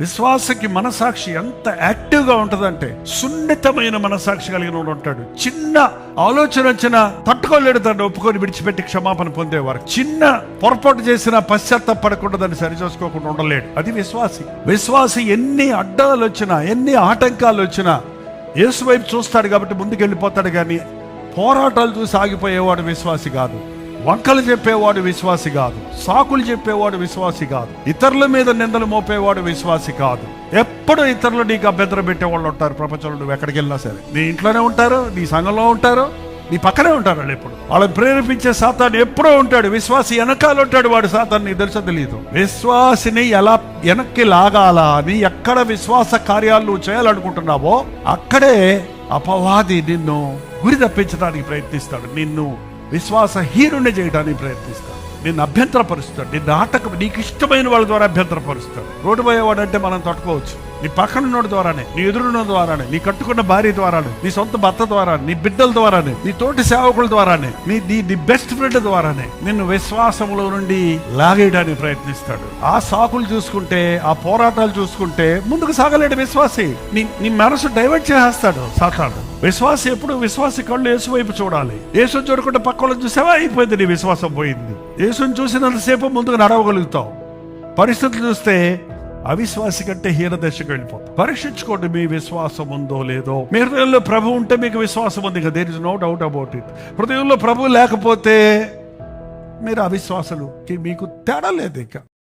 విశ్వాసకి మనసాక్షి ఎంత యాక్టివ్గా ఉంటుందంటే, సున్నితమైన మనసాక్షి కలిగిన వాడు ఉంటాడు. చిన్న ఆలోచన వచ్చినా తట్టుకోలేడు, దాన్ని ఒప్పుకొని విడిచిపెట్టి క్షమాపణ పొందేవారు. చిన్న పొరపాటు చేసినా పశ్చాత్తాపడకుండా దాన్ని సరిచేసుకోకుండా ఉండలేడు. అది విశ్వాసి. విశ్వాసి ఎన్ని అడ్డాలు వచ్చినా, ఎన్ని ఆటంకాలు వచ్చినా యేసు వైపు చూస్తాడు కాబట్టి ముందుకు వెళ్ళిపోతాడు. కానీ పోరాటాలు చూసి ఆగిపోయేవాడు విశ్వాసి కాదు. వంకలు చెప్పేవాడు విశ్వాసి కాదు. సాకులు చెప్పేవాడు విశ్వాసి కాదు. ఇతరుల మీద నిందలు మోపేవాడు విశ్వాసి కాదు. ఎప్పుడు ఇతరులు నీకు అభ్యంతరం పెట్టేవాళ్ళు ఉంటారు ప్రపంచంలో. నువ్వు ఎక్కడికి వెళ్ళినా సరే, నీ ఇంట్లోనే ఉంటారు, నీ సంఘంలో ఉంటారు, నీ పక్కనే ఉంటారు. వాళ్ళు ఎప్పుడు వాళ్ళని ప్రేరేపించే సాతాను ఎప్పుడో ఉంటాడు. విశ్వాసి వెనకాల ఉంటాడు. వాడు సాతాను నీకు తెలుసో తెలియదు. విశ్వాసిని ఎలా వెనక్కి లాగాలా అని ఎక్కడ విశ్వాస కార్యాలు నువ్వు చేయాలనుకుంటున్నావో అక్కడే అపవాది నిన్ను గురి తప్పించడానికి ప్రయత్నిస్తాడు. నిన్ను విశ్వాసహీనుని చేయడానికి ప్రయత్నిస్తాడు. నిన్ను అభ్యంతరపరుస్తాడు. నీకు ఇష్టమైన వాళ్ళ ద్వారా అభ్యంతరపరుస్తాడు. రోడ్డు పోయేవాడు అంటే మనం తట్టుకోవచ్చు. నీ పక్కన ద్వారానే, నీ ఎదురున్న ద్వారానే, నీ కట్టుకున్న భార్య ద్వారానే, నీ సొంత భర్త ద్వారా, నీ బిడ్డల ద్వారానే, నీ తోటి సేవకుల ద్వారానే, నీ బెస్ట్ ఫ్రెండ్ ద్వారానే నిన్ను విశ్వాసంలో నుండి లాగేయడానికి ప్రయత్నిస్తాడు. ఆ సాకులు చూసుకుంటే, ఆ పోరాటాలు చూసుకుంటే ముందుకు సాగలేడు విశ్వాసి. నీ మనసు డైవర్ట్ చేసేస్తాడు సాతాను. విశ్వాసి ఎప్పుడు విశ్వాసి కళ్ళు యేసు వైపు చూడాలి. యేసుని చూడకుండా పక్క వాళ్ళని చూసావా, అయిపోయింది, నీ విశ్వాసం పోయింది. యేసుని చూసినంతసేపు ముందుకు నడవగలుగుతావు. పరిస్థితులు చూస్తే అవిశ్వాసి కంటే హీన దశకు వెళ్ళిపోతాం. పరీక్షించుకోండి మీ విశ్వాసం ఉందో లేదో. మీ హృదయంలో ప్రభు ఉంటే మీకు విశ్వాసం ఉంది. There is no doubt about it. హృదయంలో ప్రభు లేకపోతే మీరు అవిశ్వాసులు. మీకు తేడా లేదు. ఇక